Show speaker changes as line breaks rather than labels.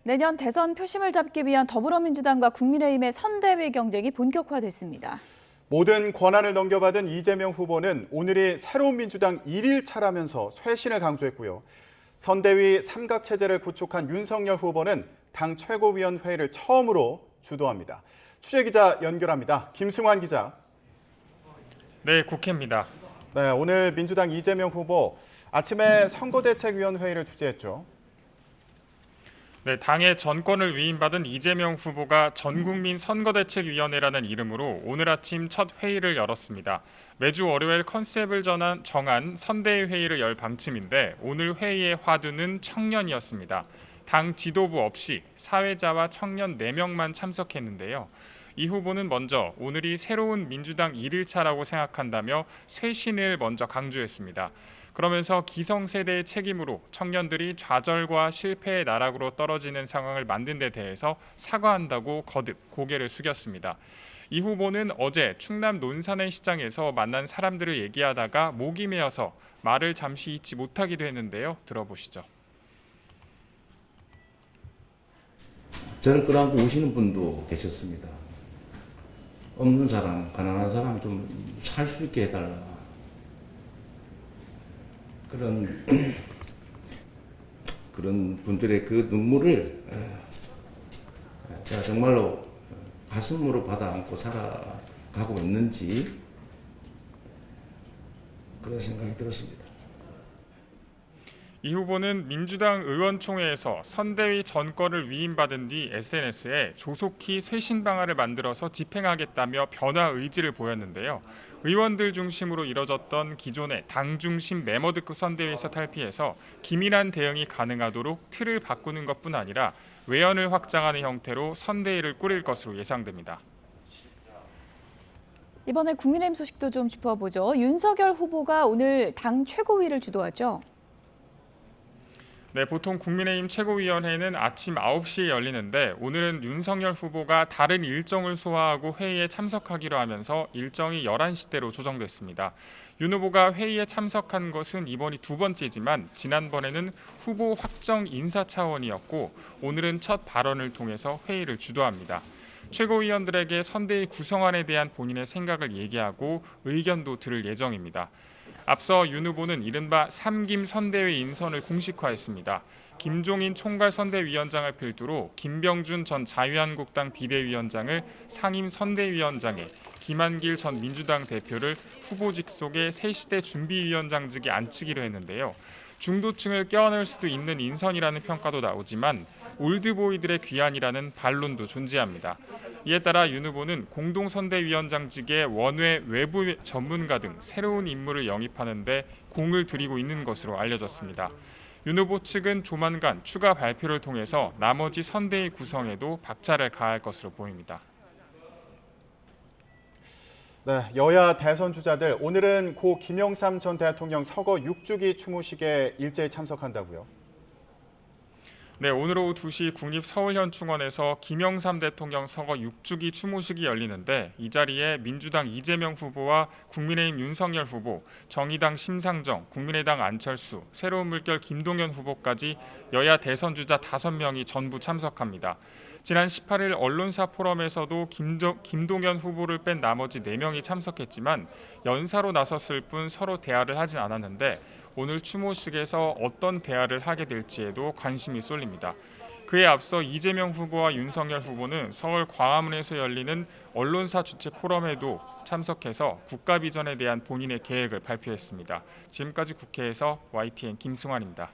내년 대선 표심을 잡기 위한 더불어민주당과 국민의힘의 선대위 경쟁이 본격화됐습니다.
모든 권한을 넘겨받은 이재명 후보는 오늘이 새로운 민주당 1일차라면서 쇄신을 강조했고요. 선대위 삼각체제를 구축한 윤석열 후보는 당 최고위원회의를 처음으로 주도합니다. 취재기자 연결합니다. 김승환 기자.
네, 국회입니다.
네, 오늘 민주당 이재명 후보 아침에 선거대책위원회의를 주재했죠.
네, 당의 전권을 위임받은 이재명 후보가 전국민 선거대책위원회라는 이름으로 오늘 아침 첫 회의를 열었습니다. 매주 월요일 컨셉을 정한 선대위 회의를 열 방침인데 오늘 회의의 화두는 청년이었습니다. 당 지도부 없이 사회자와 청년 4명만 참석했는데요. 이 후보는 먼저 오늘이 새로운 민주당 1일차라고 생각한다며 쇄신을 먼저 강조했습니다. 그러면서 기성세대의 책임으로 청년들이 좌절과 실패의 나락으로 떨어지는 상황을 만든 데 대해서 사과한다고 거듭 고개를 숙였습니다. 이 후보는 어제 충남 논산의 시장에서 만난 사람들을 얘기하다가 목이 메어서 말을 잠시 잇지 못하기도 했는데요. 들어보시죠.
저를 끌어안고 우시는 분도 계셨습니다. 없는 사람, 가난한 사람 좀 살 수 있게 해달라. 그런 분들의 그 눈물을 제가 정말로 가슴으로 받아 안고 살아가고 있는지 그런 생각이 들었습니다.
이 후보는 민주당 의원총회에서 선대위 전권을 위임받은 뒤 SNS에 조속히 쇄신 방안을 만들어서 집행하겠다며 변화 의지를 보였는데요. 의원들 중심으로 이뤄졌던 기존의 당 중심 메머드급 선대위에서 탈피해서 기민한 대응이 가능하도록 틀을 바꾸는 것뿐 아니라 외연을 확장하는 형태로 선대위를 꾸릴 것으로 예상됩니다.
이번에 국민의힘 소식도 좀 짚어보죠. 윤석열 후보가 오늘 당 최고위를 주도하죠.
네, 보통 국민의힘 최고위원회는 아침 9시에 열리는데 오늘은 윤석열 후보가 다른 일정을 소화하고 회의에 참석하기로 하면서 일정이 11시대로 조정됐습니다. 윤 후보가 회의에 참석한 것은 이번이 두 번째지만 지난번에는 후보 확정 인사 차원이었고 오늘은 첫 발언을 통해서 회의를 주도합니다. 최고위원들에게 선대위 구성안에 대한 본인의 생각을 얘기하고 의견도 들을 예정입니다. 앞서 윤 후보는 이른바 3김 선대위 인선을 공식화했습니다. 김종인 총괄선대위원장을 필두로 김병준 전 자유한국당 비대위원장을 상임 선대위원장에 김한길 전 민주당 대표를 후보직 속에 새시대 준비위원장직에 앉히기로 했는데요. 중도층을 껴안을 수도 있는 인선이라는 평가도 나오지만 올드보이들의 귀환이라는 반론도 존재합니다. 이에 따라 윤 후보는 공동선대위원장직에 원외 외부 전문가 등 새로운 인물을 영입하는 데 공을 들이고 있는 것으로 알려졌습니다. 윤 후보 측은 조만간 추가 발표를 통해서 나머지 선대위 구성에도 박차를 가할 것으로 보입니다.
네, 여야 대선 주자들 오늘은 고 김영삼 전 대통령 서거 6주기 추모식에 일제히 참석한다고요?
네, 오늘 오후 2시 국립서울현충원에서 김영삼 대통령 서거 6주기 추모식이 열리는데 이 자리에 민주당 이재명 후보와 국민의힘 윤석열 후보, 정의당 심상정, 국민의당 안철수, 새로운 물결 김동연 후보까지 여야 대선 주자 5명이 전부 참석합니다. 지난 18일 언론사 포럼에서도 김동연 후보를 뺀 나머지 4명이 참석했지만 연사로 나섰을 뿐 서로 대화를 하진 않았는데 오늘 추모식에서 어떤 대화를 하게 될지에도 관심이 쏠립니다. 그에 앞서 이재명 후보와 윤석열 후보는 서울 광화문에서 열리는 언론사 주최 포럼에도 참석해서 국가 비전에 대한 본인의 계획을 발표했습니다. 지금까지 국회에서 YTN 김승환입니다.